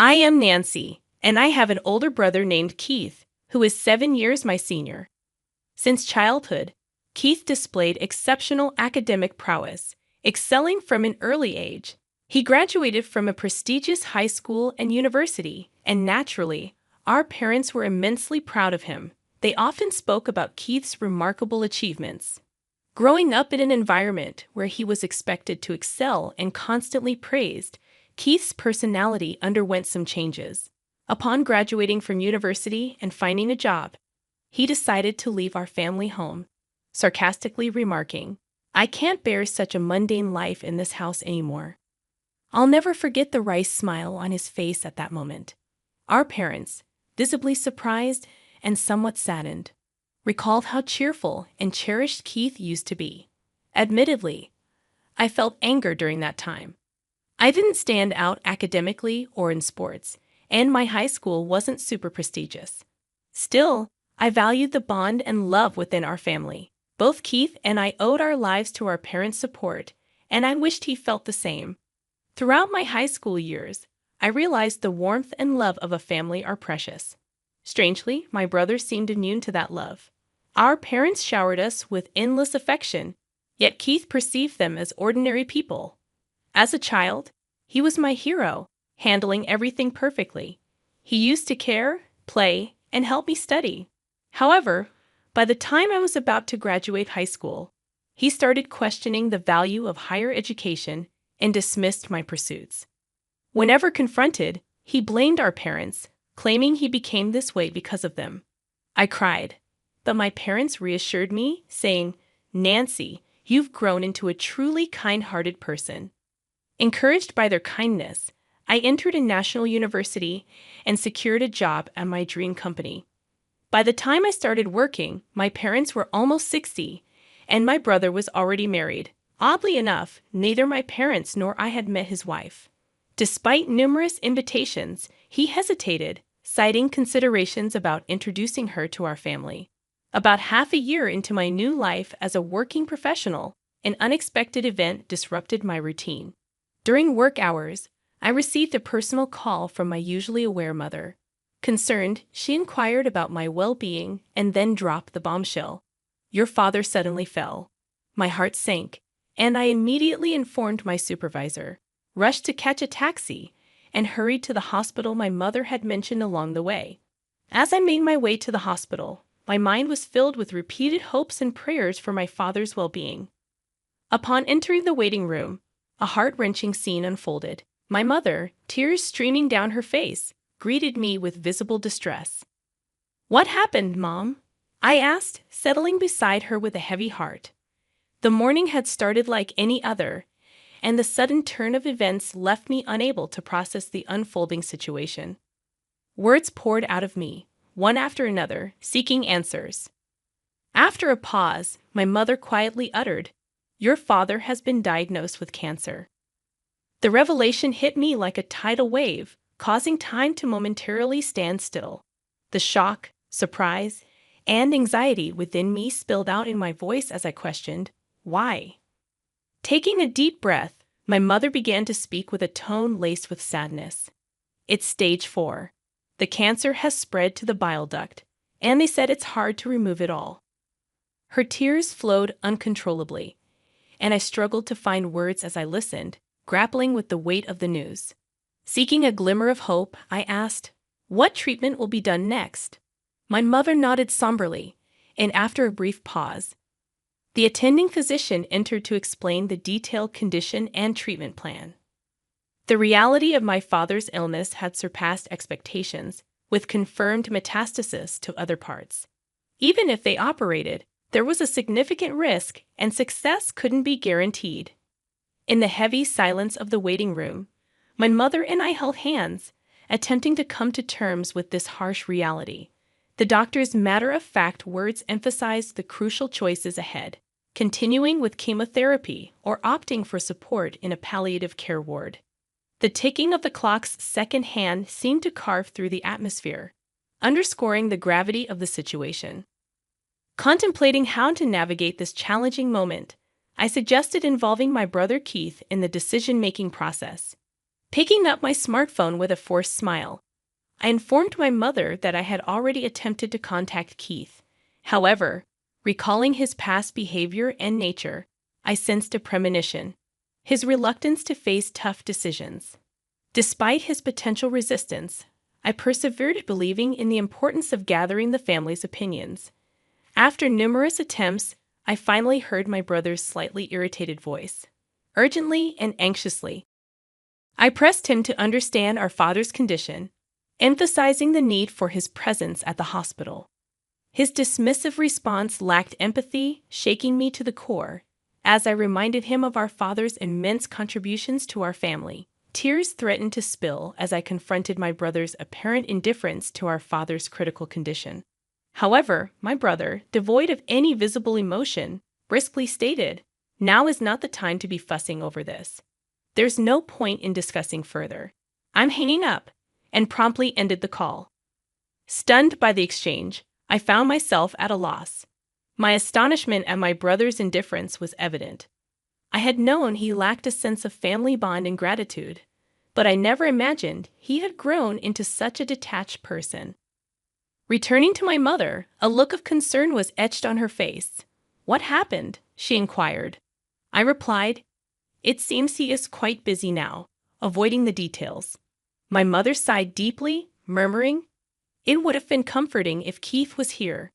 I am Nancy, and I have an older brother named Keith, who is 7 years my senior. Since childhood, Keith displayed exceptional academic prowess, excelling from an early age. He graduated from a prestigious high school and university, and naturally, our parents were immensely proud of him. They often spoke about Keith's remarkable achievements. Growing up in an environment where he was expected to excel and constantly praised, Keith's personality underwent some changes. Upon graduating from university and finding a job, he decided to leave our family home, sarcastically remarking, "I can't bear such a mundane life in this house anymore." I'll never forget the wry smile on his face at that moment. Our parents, visibly surprised and somewhat saddened, recalled how cheerful and cherished Keith used to be. Admittedly, I felt anger during that time. I didn't stand out academically or in sports, and my high school wasn't super prestigious. Still, I valued the bond and love within our family. Both Keith and I owed our lives to our parents' support, and I wished he felt the same. Throughout my high school years, I realized the warmth and love of a family are precious. Strangely, my brothers seemed immune to that love. Our parents showered us with endless affection, yet Keith perceived them as ordinary people. As a child, he was my hero, handling everything perfectly. He used to care, play, and help me study. However, by the time I was about to graduate high school, he started questioning the value of higher education and dismissed my pursuits. Whenever confronted, he blamed our parents, claiming he became this way because of them. I cried, but my parents reassured me, saying, "Nancy, you've grown into a truly kind-hearted person." Encouraged by their kindness, I entered a national university and secured a job at my dream company. By the time I started working, my parents were almost 60, and my brother was already married. Oddly enough, neither my parents nor I had met his wife. Despite numerous invitations, he hesitated, citing considerations about introducing her to our family. About half a year into my new life as a working professional, an unexpected event disrupted my routine. During work hours, I received a personal call from my usually aware mother. Concerned, she inquired about my well-being and then dropped the bombshell. "Your father suddenly fell." My heart sank, and I immediately informed my supervisor, rushed to catch a taxi, and hurried to the hospital my mother had mentioned along the way. As I made my way to the hospital, my mind was filled with repeated hopes and prayers for my father's well-being. Upon entering the waiting room, a heart-wrenching scene unfolded. My mother, tears streaming down her face, greeted me with visible distress. "What happened, Mom?" I asked, settling beside her with a heavy heart. The morning had started like any other, and the sudden turn of events left me unable to process the unfolding situation. Words poured out of me, one after another, seeking answers. After a pause, my mother quietly uttered, "Your father has been diagnosed with cancer." The revelation hit me like a tidal wave, causing time to momentarily stand still. The shock, surprise, and anxiety within me spilled out in my voice as I questioned, "Why?" Taking a deep breath, my mother began to speak with a tone laced with sadness. "It's stage 4. The cancer has spread to the bile duct, and they said it's hard to remove it all." Her tears flowed uncontrollably, and I struggled to find words as I listened, grappling with the weight of the news. Seeking a glimmer of hope, I asked, "What treatment will be done next?" My mother nodded somberly, and after a brief pause, the attending physician entered to explain the detailed condition and treatment plan. The reality of my father's illness had surpassed expectations, with confirmed metastasis to other parts. Even if they operated, there was a significant risk, and success couldn't be guaranteed. In the heavy silence of the waiting room, my mother and I held hands, attempting to come to terms with this harsh reality. The doctor's matter-of-fact words emphasized the crucial choices ahead: continuing with chemotherapy or opting for support in a palliative care ward. The ticking of the clock's second hand seemed to carve through the atmosphere, underscoring the gravity of the situation. Contemplating how to navigate this challenging moment, I suggested involving my brother Keith in the decision-making process. Picking up my smartphone with a forced smile, I informed my mother that I had already attempted to contact Keith. However, recalling his past behavior and nature, I sensed a premonition: his reluctance to face tough decisions. Despite his potential resistance, I persevered, believing in the importance of gathering the family's opinions. After numerous attempts, I finally heard my brother's slightly irritated voice, urgently and anxiously. I pressed him to understand our father's condition, emphasizing the need for his presence at the hospital. His dismissive response lacked empathy, shaking me to the core. As I reminded him of our father's immense contributions to our family, tears threatened to spill as I confronted my brother's apparent indifference to our father's critical condition. However, my brother, devoid of any visible emotion, briskly stated, "Now is not the time to be fussing over this. There's no point in discussing further. I'm hanging up," and promptly ended the call. Stunned by the exchange, I found myself at a loss. My astonishment at my brother's indifference was evident. I had known he lacked a sense of family bond and gratitude, but I never imagined he had grown into such a detached person. Returning to my mother, a look of concern was etched on her face. "What happened?" she inquired. I replied, "It seems he is quite busy now," avoiding the details. My mother sighed deeply, murmuring, "It would have been comforting if Keith was here."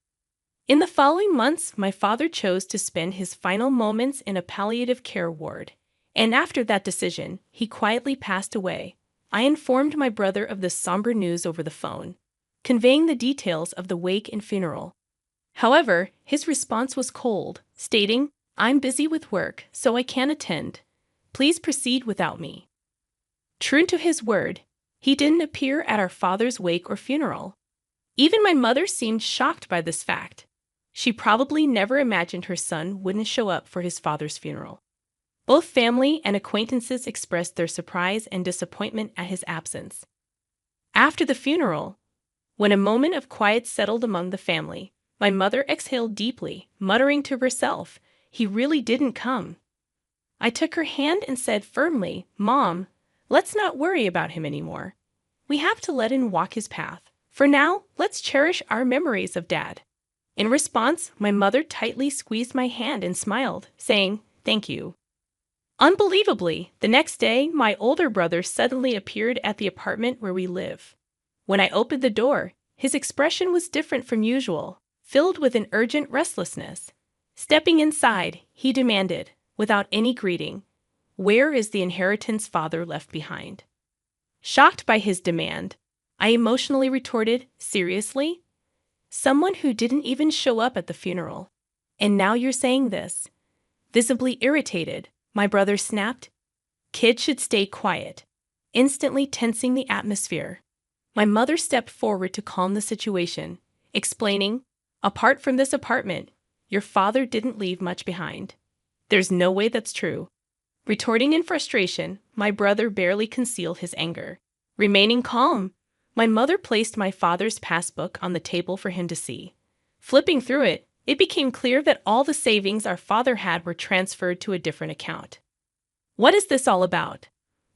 In the following months, my father chose to spend his final moments in a palliative care ward, and after that decision, he quietly passed away. I informed my brother of this somber news over the phone, conveying the details of the wake and funeral. However, his response was cold, stating, "I'm busy with work, so I can't attend. Please proceed without me." True to his word, he didn't appear at our father's wake or funeral. Even my mother seemed shocked by this fact. She probably never imagined her son wouldn't show up for his father's funeral. Both family and acquaintances expressed their surprise and disappointment at his absence. After the funeral, when a moment of quiet settled among the family, my mother exhaled deeply, muttering to herself, "He really didn't come." I took her hand and said firmly, "Mom, let's not worry about him anymore. We have to let him walk his path. For now, let's cherish our memories of Dad." In response, my mother tightly squeezed my hand and smiled, saying, "Thank you." Unbelievably, the next day, my older brother suddenly appeared at the apartment where we live. When I opened the door, his expression was different from usual, filled with an urgent restlessness. Stepping inside, he demanded, without any greeting, "Where is the inheritance father left behind?" Shocked by his demand, I emotionally retorted, "Seriously? Someone who didn't even show up at the funeral. And now you're saying this?" Visibly irritated, my brother snapped, "Kids should stay quiet," instantly tensing the atmosphere. My mother stepped forward to calm the situation, explaining, "Apart from this apartment, your father didn't leave much behind." "There's no way that's true." Retorting in frustration, my brother barely concealed his anger. Remaining calm, my mother placed my father's passbook on the table for him to see. Flipping through it, it became clear that all the savings our father had were transferred to a different account. "What is this all about?"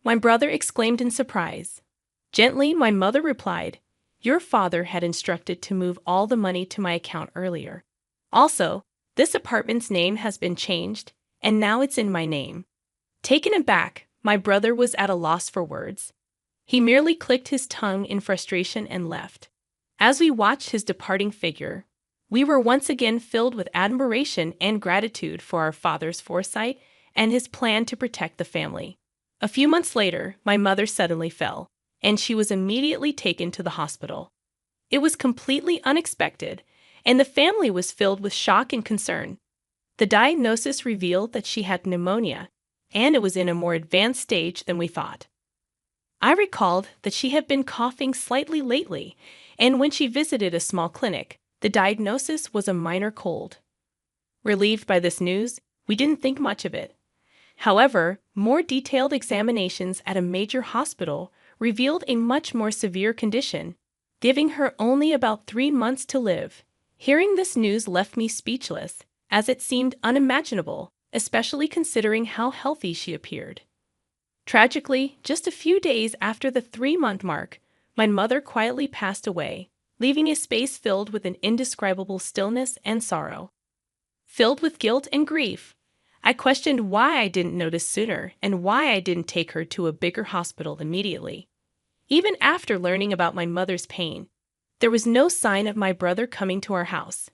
my brother exclaimed in surprise. Gently, my mother replied, "Your father had instructed to move all the money to my account earlier. Also, this apartment's name has been changed, and now it's in my name." Taken aback, my brother was at a loss for words. He merely clicked his tongue in frustration and left. As we watched his departing figure, we were once again filled with admiration and gratitude for our father's foresight and his plan to protect the family. A few months later, my mother suddenly fell, and she was immediately taken to the hospital. It was completely unexpected, and the family was filled with shock and concern. The diagnosis revealed that she had pneumonia, and it was in a more advanced stage than we thought. I recalled that she had been coughing slightly lately, and when she visited a small clinic, the diagnosis was a minor cold. Relieved by this news, we didn't think much of it. However, more detailed examinations at a major hospital revealed a much more severe condition, giving her only about 3 months to live. Hearing this news left me speechless, as it seemed unimaginable, especially considering how healthy she appeared. Tragically, just a few days after the 3-month mark, my mother quietly passed away, leaving a space filled with an indescribable stillness and sorrow. Filled with guilt and grief, I questioned why I didn't notice sooner and why I didn't take her to a bigger hospital immediately. Even after learning about my mother's pain, there was no sign of my brother coming to our house.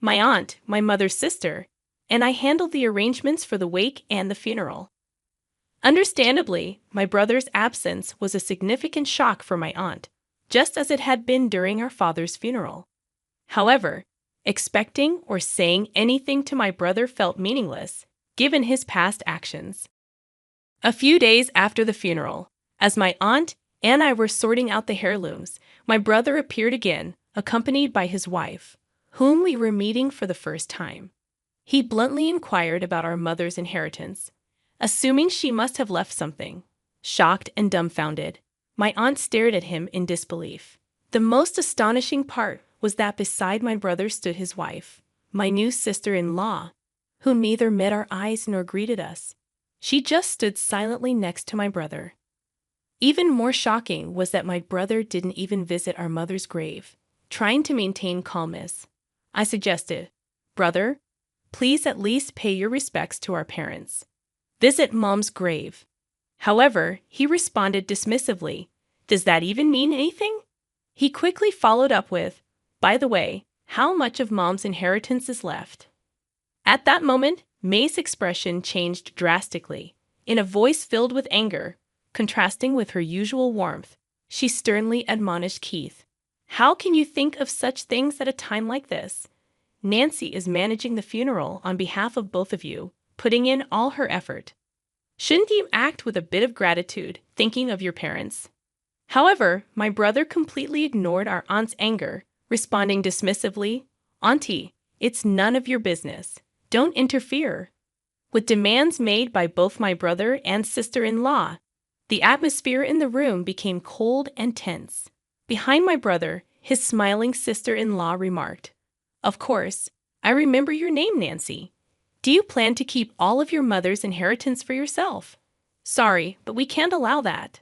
My aunt, my mother's sister, and I handled the arrangements for the wake and the funeral. Understandably, my brother's absence was a significant shock for my aunt, just as it had been during our father's funeral. However, expecting or saying anything to my brother felt meaningless, given his past actions. A few days after the funeral, as my aunt and I were sorting out the heirlooms, my brother appeared again, accompanied by his wife, whom we were meeting for the first time. He bluntly inquired about our mother's inheritance, assuming she must have left something. Shocked and dumbfounded, my aunt stared at him in disbelief. The most astonishing part was that beside my brother stood his wife, my new sister-in-law, who neither met our eyes nor greeted us. She just stood silently next to my brother. Even more shocking was that my brother didn't even visit our mother's grave, trying to maintain calmness. I suggested, "Brother, please at least pay your respects to our parents. Visit Mom's grave." However, he responded dismissively, "Does that even mean anything?" He quickly followed up with, "By the way, how much of Mom's inheritance is left?" At that moment, May's expression changed drastically. In a voice filled with anger, contrasting with her usual warmth, she sternly admonished Keith, "How can you think of such things at a time like this? Nancy is managing the funeral on behalf of both of you, putting in all her effort. Shouldn't you act with a bit of gratitude, thinking of your parents?" However, my brother completely ignored our aunt's anger, responding dismissively, "Auntie, it's none of your business. Don't interfere." With demands made by both my brother and sister-in-law, the atmosphere in the room became cold and tense. Behind my brother, his smiling sister-in-law remarked, "Of course, I remember your name, Nancy. Do you plan to keep all of your mother's inheritance for yourself? Sorry, but we can't allow that.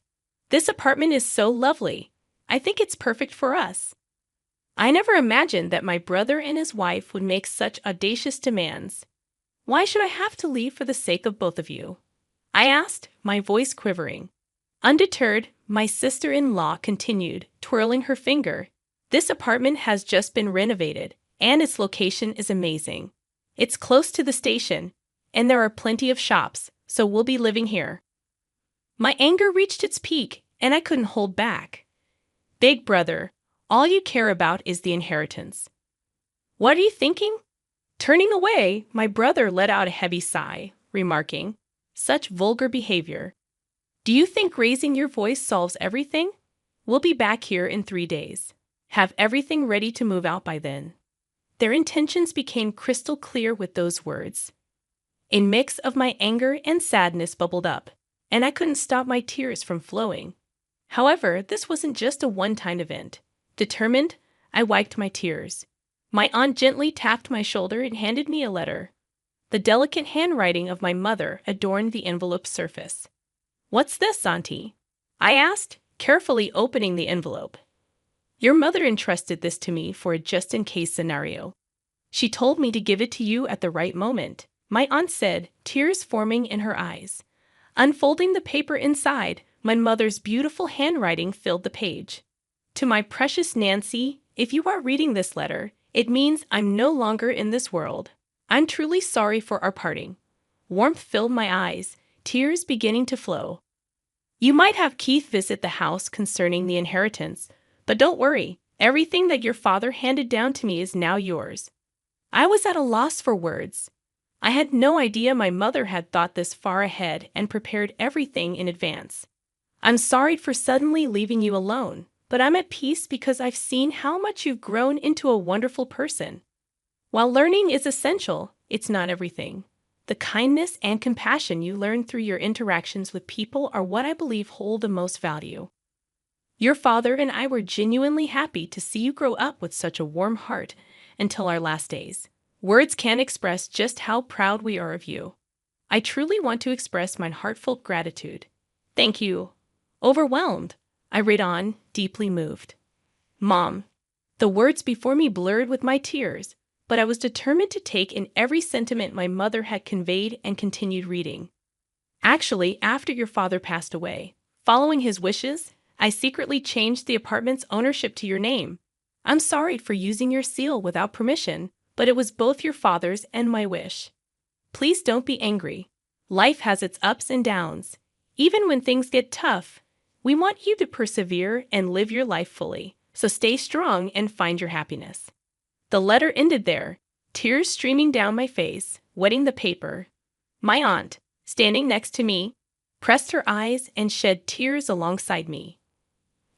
This apartment is so lovely. I think it's perfect for us." I never imagined that my brother and his wife would make such audacious demands. "Why should I have to leave for the sake of both of you?" I asked, my voice quivering. Undeterred, my sister-in-law continued, twirling her finger. "This apartment has just been renovated, and its location is amazing. It's close to the station, and there are plenty of shops, so we'll be living here." My anger reached its peak, and I couldn't hold back. "Big brother, all you care about is the inheritance. What are you thinking?" Turning away, my brother let out a heavy sigh, remarking, "Such vulgar behavior. Do you think raising your voice solves everything? We'll be back here in 3 days. Have everything ready to move out by then." Their intentions became crystal clear with those words. A mix of my anger and sadness bubbled up, and I couldn't stop my tears from flowing. However, this wasn't just a one-time event. Determined, I wiped my tears. My aunt gently tapped my shoulder and handed me a letter. The delicate handwriting of my mother adorned the envelope's surface. "What's this, Auntie?" I asked, carefully opening the envelope. "Your mother entrusted this to me for a just-in-case scenario. She told me to give it to you at the right moment," my aunt said, tears forming in her eyes. Unfolding the paper inside, my mother's beautiful handwriting filled the page. "To my precious Nancy, if you are reading this letter, it means I'm no longer in this world. I'm truly sorry for our parting." Warmth filled my eyes, tears beginning to flow. "You might have Keith visit the house concerning the inheritance, but don't worry, everything that your father handed down to me is now yours." I was at a loss for words. I had no idea my mother had thought this far ahead and prepared everything in advance. "I'm sorry for suddenly leaving you alone, but I'm at peace because I've seen how much you've grown into a wonderful person. While learning is essential, it's not everything. The kindness and compassion you learn through your interactions with people are what I believe hold the most value. Your father and I were genuinely happy to see you grow up with such a warm heart until our last days. Words can't express just how proud we are of you. I truly want to express my heartfelt gratitude. Thank you. Overwhelmed, I read on, deeply moved. Mom. The words before me blurred with my tears, but I was determined to take in every sentiment my mother had conveyed and continued reading. Actually, after your father passed away, following his wishes, I secretly changed the apartment's ownership to your name. I'm sorry for using your seal without permission, but it was both your father's and my wish. Please don't be angry. Life has its ups and downs. Even when things get tough, we want you to persevere and live your life fully. So stay strong and find your happiness. The letter ended there, tears streaming down my face, wetting the paper. My aunt, standing next to me, pressed her eyes and shed tears alongside me.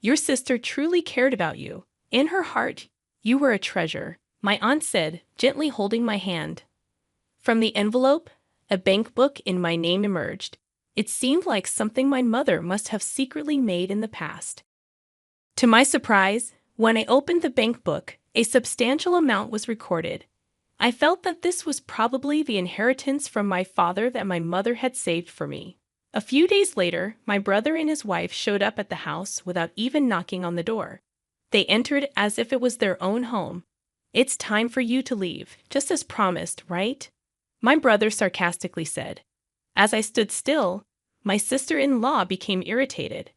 Your sister truly cared about you. In her heart, you were a treasure, my aunt said, gently holding my hand. From the envelope, a bank book in my name emerged. It seemed like something my mother must have secretly made in the past. To my surprise, when I opened the bank book, a substantial amount was recorded. I felt that this was probably the inheritance from my father that my mother had saved for me. A few days later, my brother and his wife showed up at the house without even knocking on the door. They entered as if it was their own home. It's time for you to leave, just as promised, right? My brother sarcastically said. As I stood still, my sister-in-law became irritated.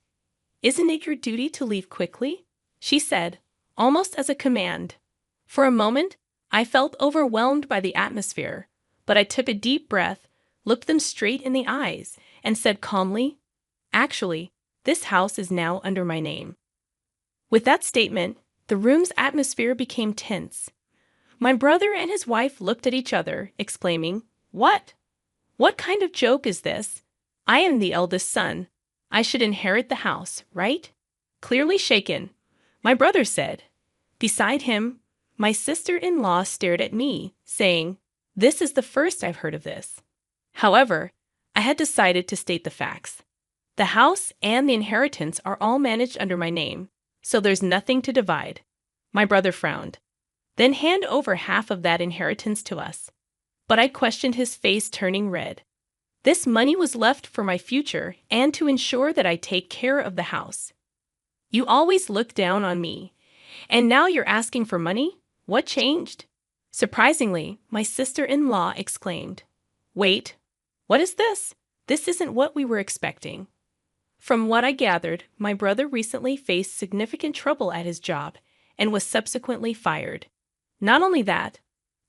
Isn't it your duty to leave quickly? She said, almost as a command. For a moment, I felt overwhelmed by the atmosphere, but I took a deep breath, looked them straight in the eyes, and said calmly, actually, this house is now under my name. With that statement, the room's atmosphere became tense. My brother and his wife looked at each other, exclaiming, What? What kind of joke is this? I am the eldest son. I should inherit the house, right? Clearly shaken, my brother said. Beside him, my sister-in-law stared at me, saying, This is the first I've heard of this. However, I had decided to state the facts. The house and the inheritance are all managed under my name, so there's nothing to divide. My brother frowned. Then hand over half of that inheritance to us. But I questioned his face turning red. This money was left for my future and to ensure that I take care of the house. You always looked down on me, and now you're asking for money? What changed? Surprisingly, my sister-in-law exclaimed, Wait, what is this? This isn't what we were expecting. From what I gathered, my brother recently faced significant trouble at his job and was subsequently fired. Not only that,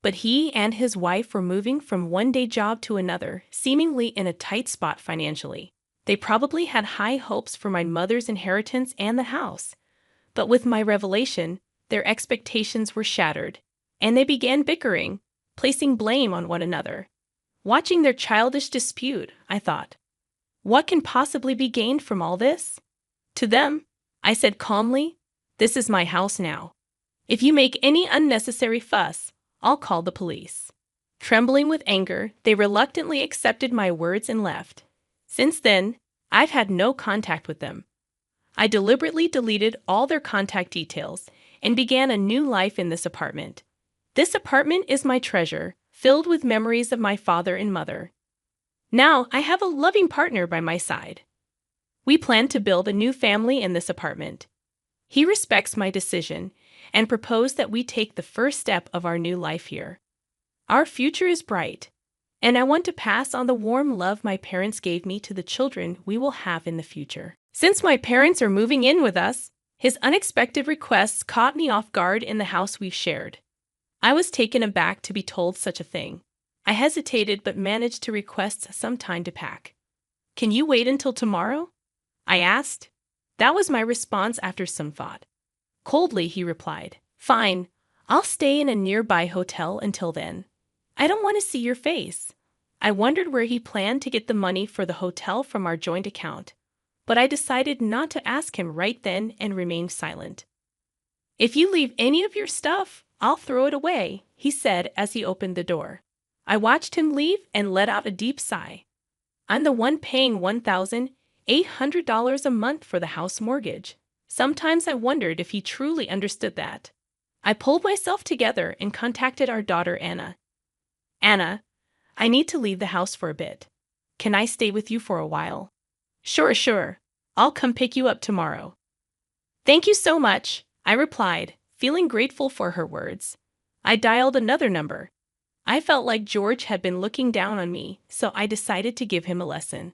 but he and his wife were moving from one-day job to another, seemingly in a tight spot financially. They probably had high hopes for my mother's inheritance and the house. But with my revelation, their expectations were shattered, and they began bickering, placing blame on one another. Watching their childish dispute, I thought, what can possibly be gained from all this? To them, I said calmly, This is my house now. If you make any unnecessary fuss, I'll call the police. Trembling with anger, they reluctantly accepted my words and left. Since then, I've had no contact with them. I deliberately deleted all their contact details and began a new life in this apartment. This apartment is my treasure, filled with memories of my father and mother. Now I have a loving partner by my side. We plan to build a new family in this apartment. He respects my decision and proposed that we take the first step of our new life here. Our future is bright, and I want to pass on the warm love my parents gave me to the children we will have in the future. Since my parents are moving in with us, his unexpected requests caught me off guard in the house we've shared. I was taken aback to be told such a thing. I hesitated but managed to request some time to pack. Can you wait until tomorrow? I asked. That was my response after some thought. Coldly, he replied, Fine, I'll stay in a nearby hotel until then. I don't want to see your face. I wondered where he planned to get the money for the hotel from our joint account, but I decided not to ask him right then and remained silent. If you leave any of your stuff, I'll throw it away, he said as he opened the door. I watched him leave and let out a deep sigh. I'm the one paying $1,800 a month for the house mortgage. Sometimes I wondered if he truly understood that. I pulled myself together and contacted our daughter Anna. Anna, I need to leave the house for a bit. Can I stay with you for a while? Sure, sure. I'll come pick you up tomorrow. Thank you so much, I replied, feeling grateful for her words. I dialed another number. I felt like George had been looking down on me, so I decided to give him a lesson.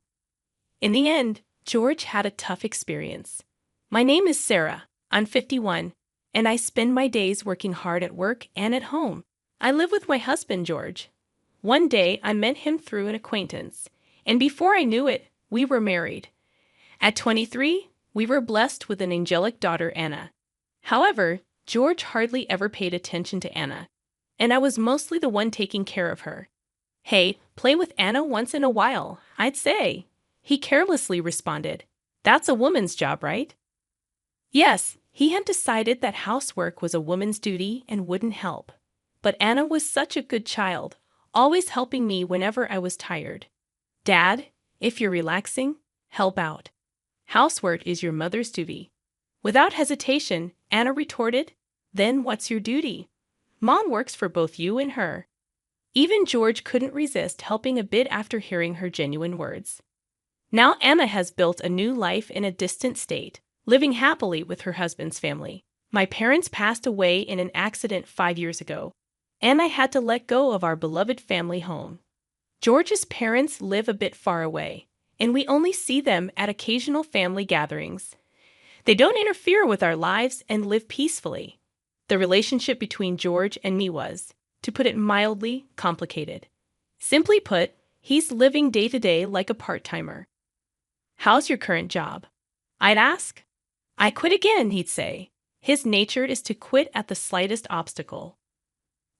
In the end, George had a tough experience. My name is Sarah. I'm 51, and I spend my days working hard at work and at home. I live with my husband, George. One day, I met him through an acquaintance, and before I knew it, we were married. At 23, we were blessed with an angelic daughter, Anna. However, George hardly ever paid attention to Anna, and I was mostly the one taking care of her. Hey, play with Anna once in a while, I'd say. He carelessly responded. That's a woman's job, right? Yes, he had decided that housework was a woman's duty and wouldn't help. But Anna was such a good child, always helping me whenever I was tired. Dad, if you're relaxing, help out. Housework is your mother's duty. Without hesitation, Anna retorted, then what's your duty? Mom works for both you and her. Even George couldn't resist helping a bit after hearing her genuine words. Now Anna has built a new life in a distant state, living happily with her husband's family. My parents passed away in an accident 5 years ago, and I had to let go of our beloved family home. George's parents live a bit far away, and we only see them at occasional family gatherings. They don't interfere with our lives and live peacefully. The relationship between George and me was, to put it mildly, complicated. Simply put, he's living day to day like a part-timer. How's your current job? I'd ask. I quit again, he'd say. His nature is to quit at the slightest obstacle.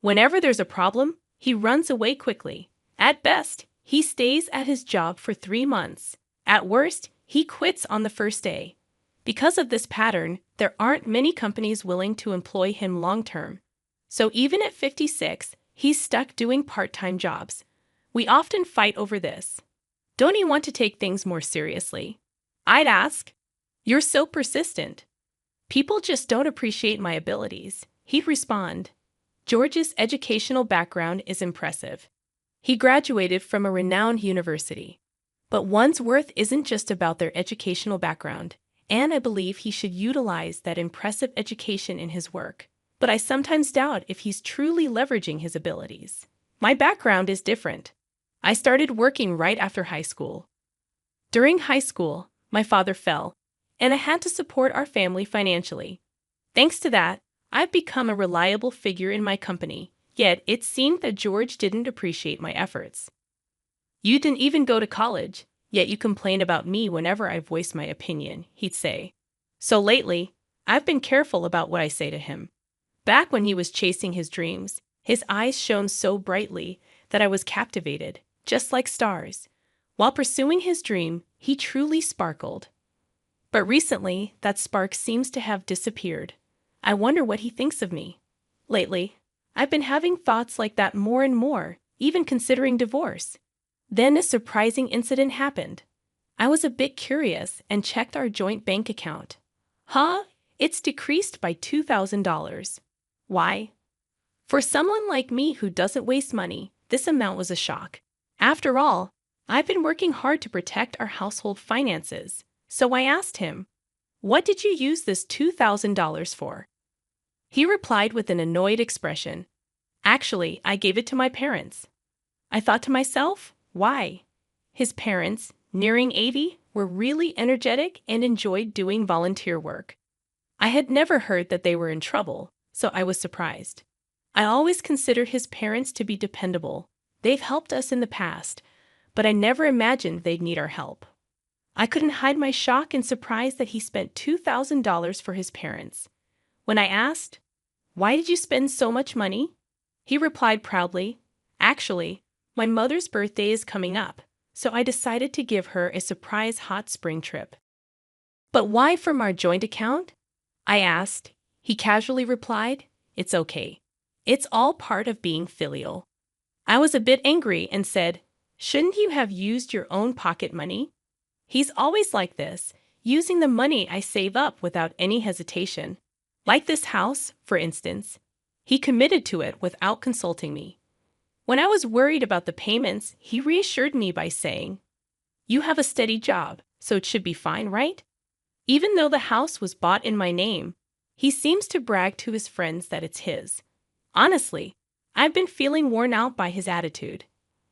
Whenever there's a problem, he runs away quickly. At best, he stays at his job for 3 months. At worst, he quits on the first day. Because of this pattern, there aren't many companies willing to employ him long-term. So even at 56, he's stuck doing part-time jobs. We often fight over this. Don't you want to take things more seriously? I'd ask. You're so persistent. People just don't appreciate my abilities, he'd respond. George's educational background is impressive. He graduated from a renowned university. But one's worth isn't just about their educational background, and I believe he should utilize that impressive education in his work. But I sometimes doubt if he's truly leveraging his abilities. My background is different. I started working right after high school. During high school, my father fell, and I had to support our family financially. Thanks to that, I've become a reliable figure in my company, yet it seemed that George didn't appreciate my efforts. You didn't even go to college, yet you complain about me whenever I voice my opinion, he'd say. So lately, I've been careful about what I say to him. Back when he was chasing his dreams, his eyes shone so brightly that I was captivated, just like stars. While pursuing his dream, he truly sparkled. But recently, that spark seems to have disappeared. I wonder what he thinks of me. Lately, I've been having thoughts like that more and more, even considering divorce. Then a surprising incident happened. I was a bit curious and checked our joint bank account. It's decreased by $2,000. Why? For someone like me who doesn't waste money, this amount was a shock. After all, I've been working hard to protect our household finances. So I asked him, "What did you use this $2,000 for?" He replied with an annoyed expression, "Actually, I gave it to my parents." I thought to myself, why? His parents, nearing 80, were really energetic and enjoyed doing volunteer work. I had never heard that they were in trouble, so I was surprised. I always considered his parents to be dependable. They've helped us in the past, but I never imagined they'd need our help. I couldn't hide my shock and surprise that he spent $2,000 for his parents. When I asked, "Why did you spend so much money?" he replied proudly, "Actually, my mother's birthday is coming up, so I decided to give her a surprise hot spring trip." "But why from our joint account?" I asked. He casually replied, "It's okay. It's all part of being filial." I was a bit angry and said, "Shouldn't you have used your own pocket money?" He's always like this, using the money I save up without any hesitation. Like this house, for instance. He committed to it without consulting me. When I was worried about the payments, he reassured me by saying, "You have a steady job, so it should be fine, right? Even though the house was bought in my name, he seems to brag to his friends that it's his. Honestly, I've been feeling worn out by his attitude.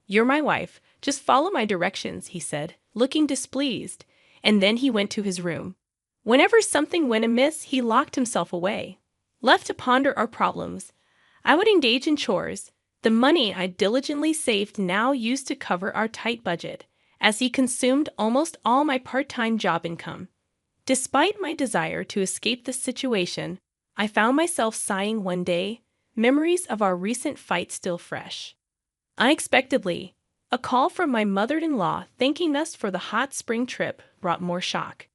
You're my wife, just follow my directions, he said, looking displeased, and then he went to his room. Whenever something went amiss, he locked himself away. Left to ponder our problems, I would engage in chores, the money I diligently saved now used to cover our tight budget, as he consumed almost all my part-time job income. Despite my desire to escape this situation, I found myself sighing one day, memories of our recent fight still fresh. Unexpectedly, a call from my mother-in-law thanking us for the hot spring trip brought more shock.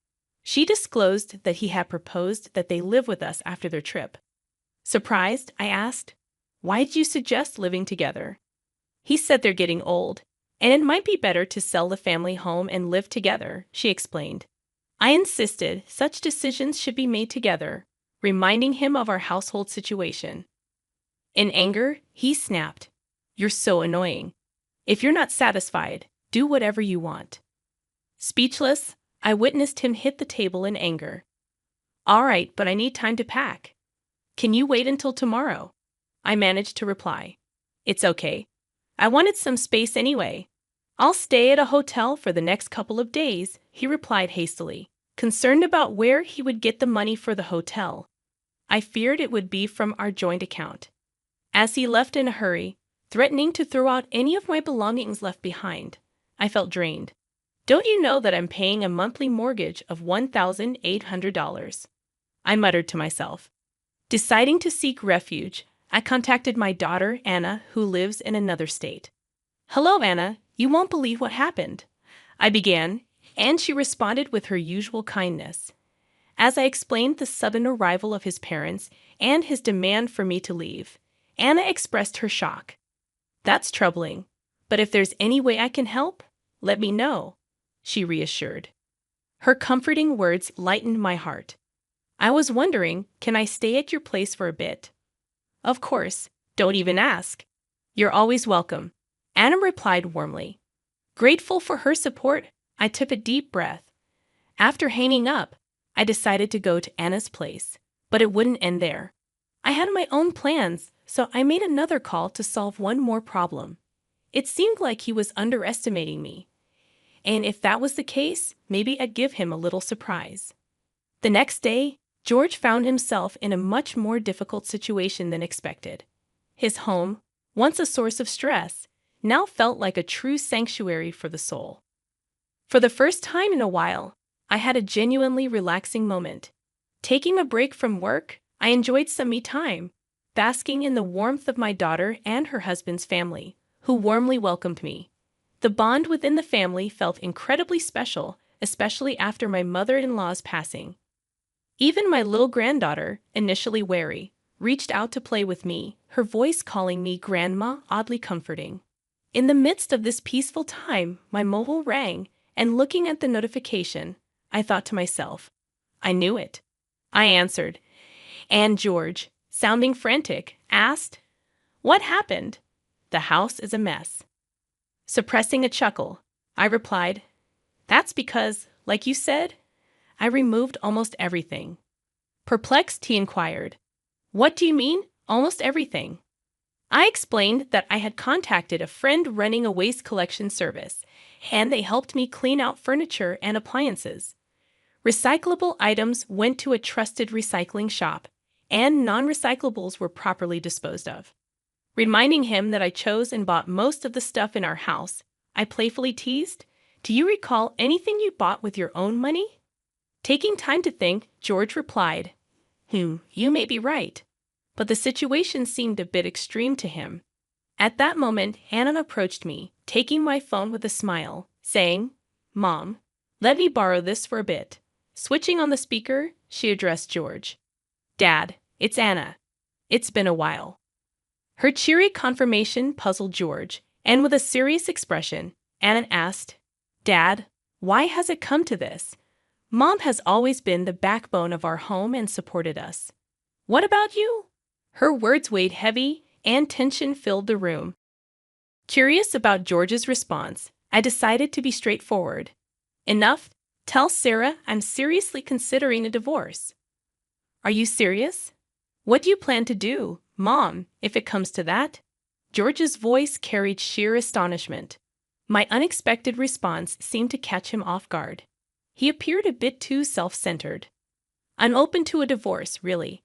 She disclosed that he had proposed that they live with us after their trip. Surprised, I asked, "Why did you suggest living together?" He said they're getting old, and it might be better to sell the family home and live together, she explained. I insisted such decisions should be made together, reminding him of our household situation. In anger, he snapped, "You're so annoying. If you're not satisfied, do whatever you want." Speechless, I witnessed him hit the table in anger. "All right, but I need time to pack. Can you wait until tomorrow?" I managed to reply. "It's okay. I wanted some space anyway. I'll stay at a hotel for the next couple of days," he replied hastily, concerned about where he would get the money for the hotel. I feared it would be from our joint account. As he left in a hurry, threatening to throw out any of my belongings left behind, I felt drained. "Don't you know that I'm paying a monthly mortgage of $1,800? I muttered to myself. Deciding to seek refuge, I contacted my daughter, Anna, who lives in another state. "Hello, Anna. You won't believe what happened," I began, and she responded with her usual kindness. As I explained the sudden arrival of his parents and his demand for me to leave, Anna expressed her shock. "That's troubling, but if there's any way I can help, let me know," she reassured. Her comforting words lightened my heart. I was wondering, can I stay at your place for a bit? "Of course, don't even ask. You're always welcome," Anna replied warmly. Grateful for her support, I took a deep breath. After hanging up, I decided to go to Anna's place, but it wouldn't end there. I had my own plans, so I made another call to solve one more problem. It seemed like he was underestimating me, and if that was the case, maybe I'd give him a little surprise. The next day, George found himself in a much more difficult situation than expected. His home, once a source of stress, now felt like a true sanctuary for the soul. For the first time in a while, I had a genuinely relaxing moment. Taking a break from work, I enjoyed some me time, basking in the warmth of my daughter and her husband's family, who warmly welcomed me. The bond within the family felt incredibly special, especially after my mother-in-law's passing. Even my little granddaughter, initially wary, reached out to play with me, her voice calling me Grandma oddly comforting. In the midst of this peaceful time, my mobile rang, and looking at the notification, I thought to myself, I knew it. I answered, and George, sounding frantic, asked, "What happened?" "The house is a mess." Suppressing a chuckle, I replied, "That's because, like you said, I removed almost everything." Perplexed, he inquired, "What do you mean, almost everything?" I explained that I had contacted a friend running a waste collection service, and they helped me clean out furniture and appliances. Recyclable items went to a trusted recycling shop, and non-recyclables were properly disposed of. Reminding him that I chose and bought most of the stuff in our house, I playfully teased, "Do you recall anything you bought with your own money?" Taking time to think, George replied, "You may be right," but the situation seemed a bit extreme to him. At that moment, Anna approached me, taking my phone with a smile, saying, "Mom, let me borrow this for a bit." Switching on the speaker, she addressed George. "Dad, it's Anna. It's been a while." Her cheery confirmation puzzled George, and with a serious expression, Anna asked, "Dad, why has it come to this? Mom has always been the backbone of our home and supported us. What about you?" Her words weighed heavy, and tension filled the room. Curious about George's response, I decided to be straightforward. "Enough. Tell Sarah I'm seriously considering a divorce. Are you serious? What do you plan to do, Mom, if it comes to that? George's voice carried sheer astonishment. My unexpected response seemed to catch him off guard. He appeared a bit too self-centered. I'm open to a divorce, really,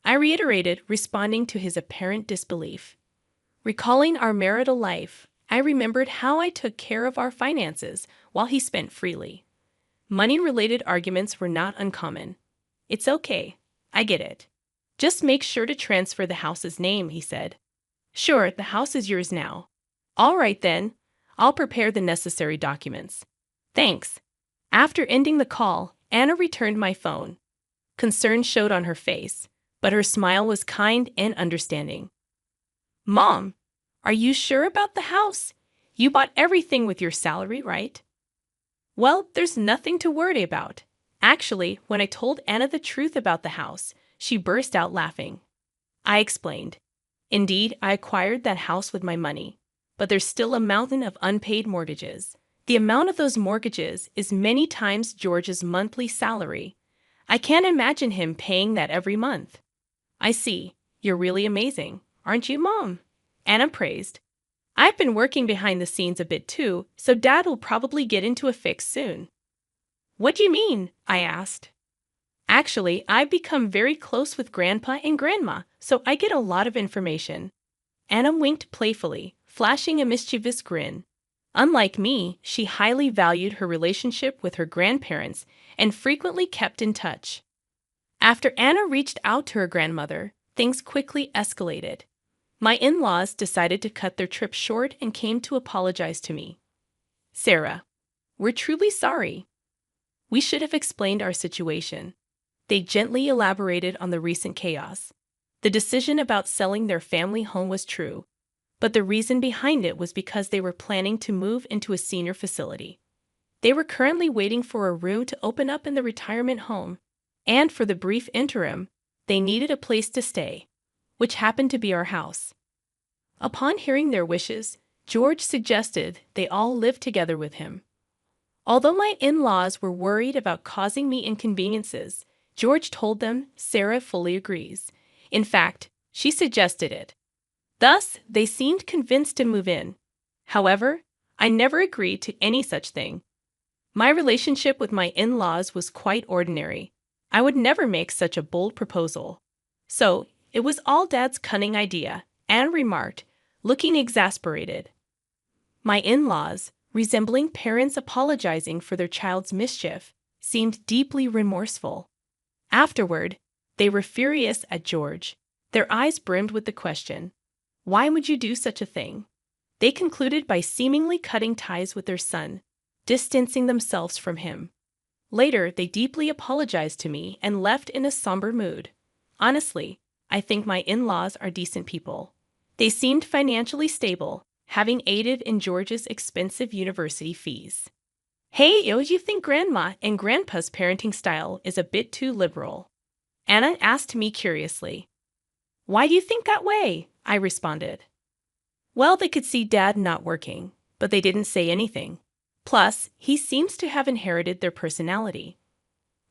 I reiterated, responding to his apparent disbelief. Recalling our marital life, I remembered how I took care of our finances while he spent freely. Money-related arguments were not uncommon. It's okay. I get it. Just make sure to transfer the house's name, he said. Sure, the house is yours now. All right then. I'll prepare the necessary documents. Thanks. After ending the call, Anna returned my phone. Concern showed on her face, but her smile was kind and understanding. Mom, are you sure about the house? You bought everything with your salary, right? Well, there's nothing to worry about. Actually, when I told Anna the truth about the house, she burst out laughing. I explained. Indeed, I acquired that house with my money, but there's still a mountain of unpaid mortgages. The amount of those mortgages is many times George's monthly salary. I can't imagine him paying that every month. I see. You're really amazing, aren't you, Mom? Anna praised. I've been working behind the scenes a bit too, so Dad will probably get into a fix soon. What do you mean? I asked. Actually, I've become very close with Grandpa and Grandma, so I get a lot of information. Anna winked playfully, flashing a mischievous grin. Unlike me, she highly valued her relationship with her grandparents and frequently kept in touch. After Anna reached out to her grandmother, things quickly escalated. My in-laws decided to cut their trip short and came to apologize to me. Sarah, we're truly sorry. We should have explained our situation. They gently elaborated on the recent chaos. The decision about selling their family home was true, but the reason behind it was because they were planning to move into a senior facility. They were currently waiting for a room to open up in the retirement home, and for the brief interim, they needed a place to stay, which happened to be our house. Upon hearing their wishes, George suggested they all live together with him. Although my in-laws were worried about causing me inconveniences, George told them Sarah fully agrees. In fact, she suggested it. Thus, they seemed convinced to move in. However, I never agreed to any such thing. My relationship with my in-laws was quite ordinary. I would never make such a bold proposal. So, it was all Dad's cunning idea, Anne remarked, looking exasperated. My in-laws, resembling parents apologizing for their child's mischief, seemed deeply remorseful. Afterward, they were furious at George. Their eyes brimmed with the question, why would you do such a thing? They concluded by seemingly cutting ties with their son, distancing themselves from him. Later, they deeply apologized to me and left in a somber mood. Honestly, I think my in-laws are decent people. They seemed financially stable, having aided in George's expensive university fees. Hey, you think Grandma and Grandpa's parenting style is a bit too liberal? Anna asked me curiously. Why do you think that way? I responded. Well, they could see Dad not working, but they didn't say anything. Plus, he seems to have inherited their personality.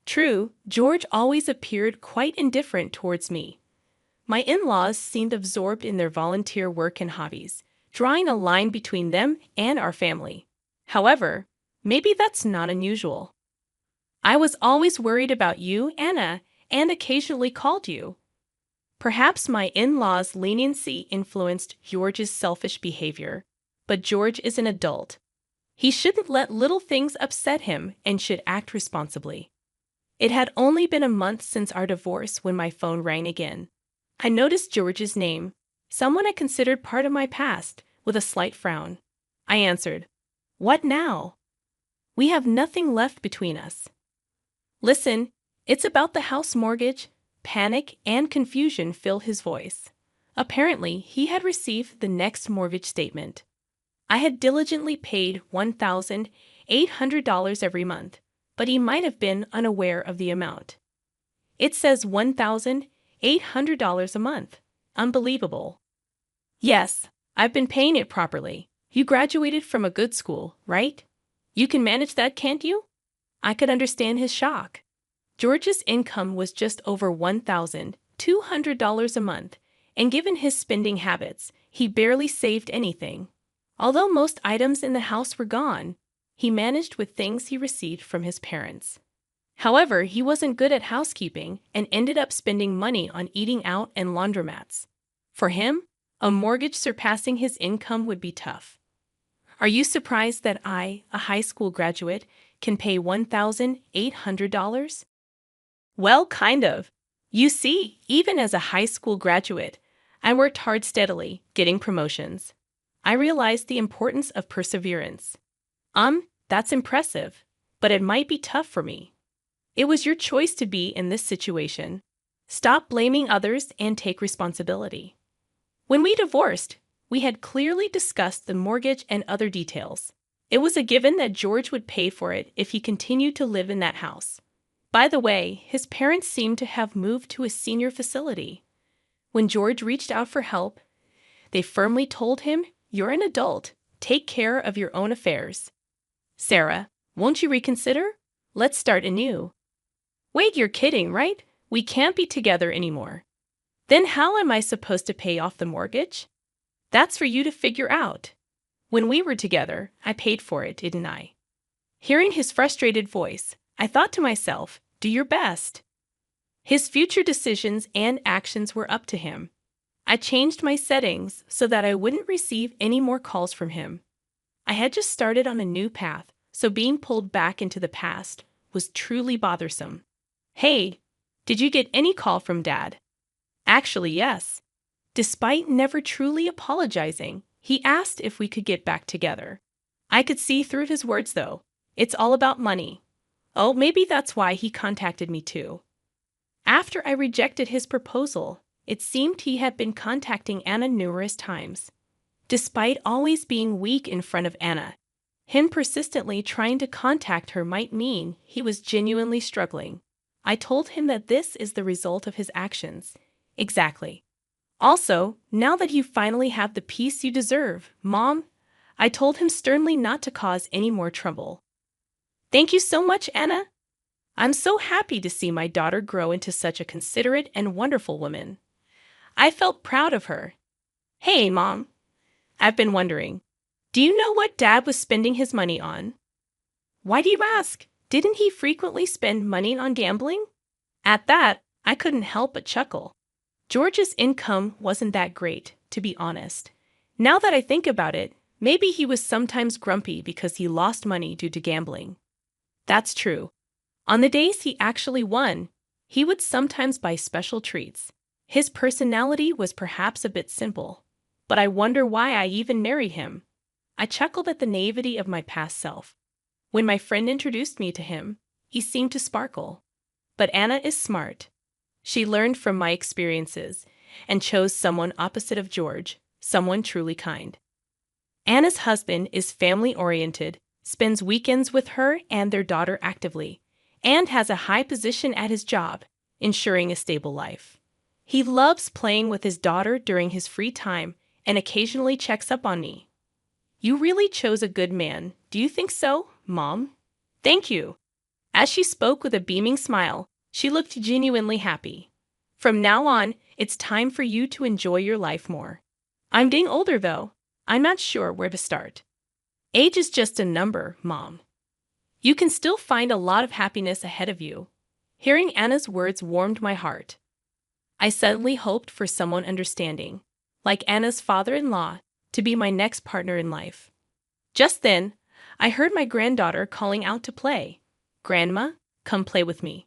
True, George always appeared quite indifferent towards me. My in-laws seemed absorbed in their volunteer work and hobbies, drawing a line between them and our family. However, maybe that's not unusual. I was always worried about you, Anna, and occasionally called you. Perhaps my in-laws' leniency influenced George's selfish behavior, but George is an adult. He shouldn't let little things upset him and should act responsibly. It had only been a month since our divorce when my phone rang again. I noticed George's name, someone I considered part of my past, with a slight frown. I answered, What now? We have nothing left between us. Listen, it's about the house mortgage. Panic and confusion filled his voice. Apparently, he had received the next mortgage statement. I had diligently paid $1,800 every month, but he might have been unaware of the amount. It says $1,800 a month. Unbelievable. Yes, I've been paying it properly. You graduated from a good school, right? You can manage that, can't you? I could understand his shock. George's income was just over $1,200 a month, and given his spending habits, he barely saved anything. Although most items in the house were gone, he managed with things he received from his parents. However, he wasn't good at housekeeping and ended up spending money on eating out and laundromats. For him, a mortgage surpassing his income would be tough. Are you surprised that I, a high school graduate, can pay $1,800? Well, kind of. You see, even as a high school graduate, I worked hard steadily, getting promotions. I realized the importance of perseverance. That's impressive, but it might be tough for me. It was your choice to be in this situation. Stop blaming others and take responsibility. When we divorced, we had clearly discussed the mortgage and other details. It was a given that George would pay for it if he continued to live in that house. By the way, his parents seemed to have moved to a senior facility. When George reached out for help, they firmly told him, "You're an adult. Take care of your own affairs." Sarah, won't you reconsider? Let's start anew. Wait, you're kidding, right? We can't be together anymore. Then how am I supposed to pay off the mortgage? That's for you to figure out. When we were together, I paid for it, didn't I? Hearing his frustrated voice, I thought to myself, do your best. His future decisions and actions were up to him. I changed my settings so that I wouldn't receive any more calls from him. I had just started on a new path, so being pulled back into the past was truly bothersome. Hey, did you get any call from Dad? Actually, yes. Despite never truly apologizing, he asked if we could get back together. I could see through his words, though. It's all about money. Oh, maybe that's why he contacted me too. After I rejected his proposal, it seemed he had been contacting Anna numerous times. Despite always being weak in front of Anna, him persistently trying to contact her might mean he was genuinely struggling. I told him that this is the result of his actions. Exactly. Also, now that you finally have the peace you deserve, Mom, I told him sternly not to cause any more trouble. Thank you so much, Anna. I'm so happy to see my daughter grow into such a considerate and wonderful woman. I felt proud of her. Hey, Mom. I've been wondering, do you know what Dad was spending his money on? Why do you ask? Didn't he frequently spend money on gambling? At that, I couldn't help but chuckle. George's income wasn't that great, to be honest. Now that I think about it, maybe he was sometimes grumpy because he lost money due to gambling. That's true. On the days he actually won, he would sometimes buy special treats. His personality was perhaps a bit simple, but I wonder why I even married him. I chuckled at the naivety of my past self. When my friend introduced me to him, he seemed to sparkle. But Anna is smart. She learned from my experiences and chose someone opposite of George, someone truly kind. Anna's husband is family-oriented, spends weekends with her and their daughter actively, and has a high position at his job, ensuring a stable life. He loves playing with his daughter during his free time and occasionally checks up on me. You really chose a good man. Do you think so, Mom? Thank you. As she spoke with a beaming smile, she looked genuinely happy. From now on, it's time for you to enjoy your life more. I'm getting older, though. I'm not sure where to start. Age is just a number, Mom. You can still find a lot of happiness ahead of you. Hearing Anna's words warmed my heart. I suddenly hoped for someone understanding, like Anna's father-in-law, to be my next partner in life. Just then, I heard my granddaughter calling out to play. Grandma, come play with me.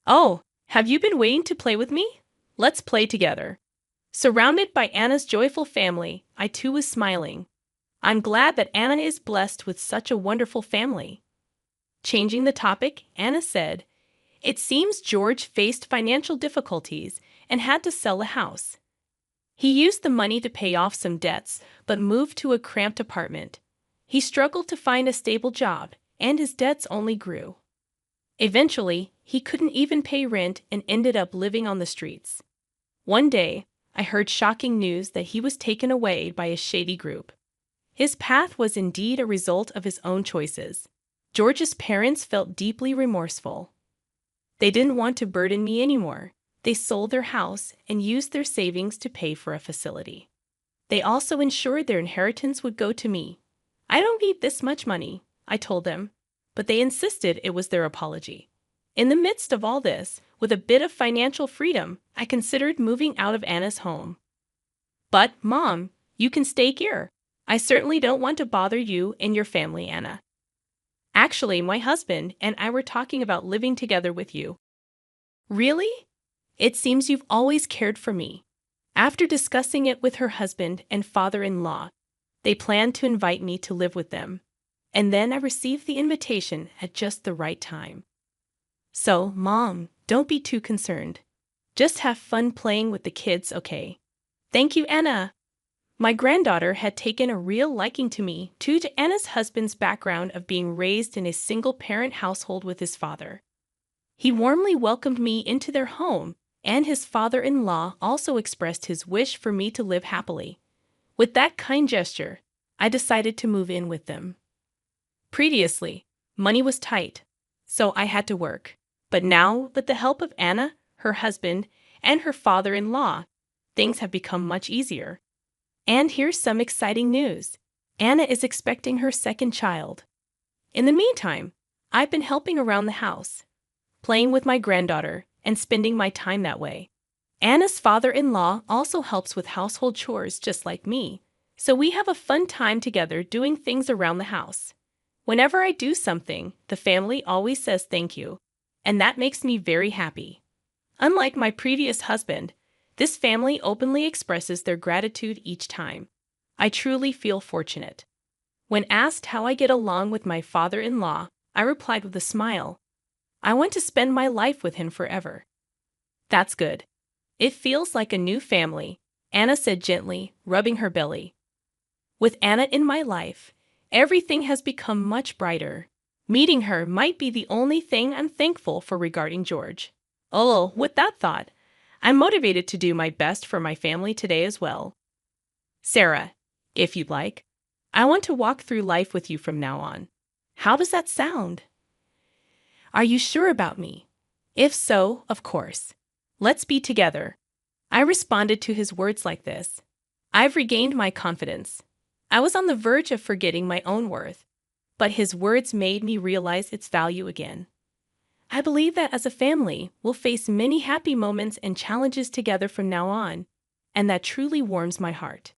Oh, have you been waiting to play with me? Let's play together. Surrounded by Anna's joyful family, I too was smiling. I'm glad that Anna is blessed with such a wonderful family. Changing the topic, Anna said, it seems George faced financial difficulties and had to sell a house. He used the money to pay off some debts, but moved to a cramped apartment. He struggled to find a stable job, and his debts only grew. Eventually, he couldn't even pay rent and ended up living on the streets. One day, I heard shocking news that he was taken away by a shady group. His path was indeed a result of his own choices. George's parents felt deeply remorseful. They didn't want to burden me anymore. They sold their house and used their savings to pay for a facility. They also ensured their inheritance would go to me. I don't need this much money, I told them, but they insisted it was their apology. In the midst of all this, with a bit of financial freedom, I considered moving out of Anna's home. But, Mom, you can stay here. I certainly don't want to bother you and your family, Anna. Actually, my husband and I were talking about living together with you. Really? It seems you've always cared for me. After discussing it with her husband and father-in-law, they planned to invite me to live with them. And then I received the invitation at just the right time. So, Mom, don't be too concerned. Just have fun playing with the kids, okay? Thank you, Anna. My granddaughter had taken a real liking to me due to Anna's husband's background of being raised in a single-parent household with his father. He warmly welcomed me into their home, and his father-in-law also expressed his wish for me to live happily. With that kind gesture, I decided to move in with them. Previously, money was tight, so I had to work. But now, with the help of Anna, her husband, and her father-in-law, things have become much easier. And here's some exciting news. Anna is expecting her second child. In the meantime, I've been helping around the house, playing with my granddaughter, and spending my time that way. Anna's father-in-law also helps with household chores just like me, so we have a fun time together doing things around the house. Whenever I do something, the family always says thank you, and that makes me very happy. Unlike my previous husband, this family openly expresses their gratitude each time. I truly feel fortunate. When asked how I get along with my father-in-law, I replied with a smile. I want to spend my life with him forever. That's good. It feels like a new family, Anna said gently, rubbing her belly. With Anna in my life, everything has become much brighter. Meeting her might be the only thing I'm thankful for regarding George. Oh, with that thought, I'm motivated to do my best for my family today as well. Sarah, if you'd like, I want to walk through life with you from now on. How does that sound? Are you sure about me? If so, of course. Let's be together. I responded to his words like this. I've regained my confidence. I was on the verge of forgetting my own worth, but his words made me realize its value again. I believe that as a family, we'll face many happy moments and challenges together from now on, and that truly warms my heart.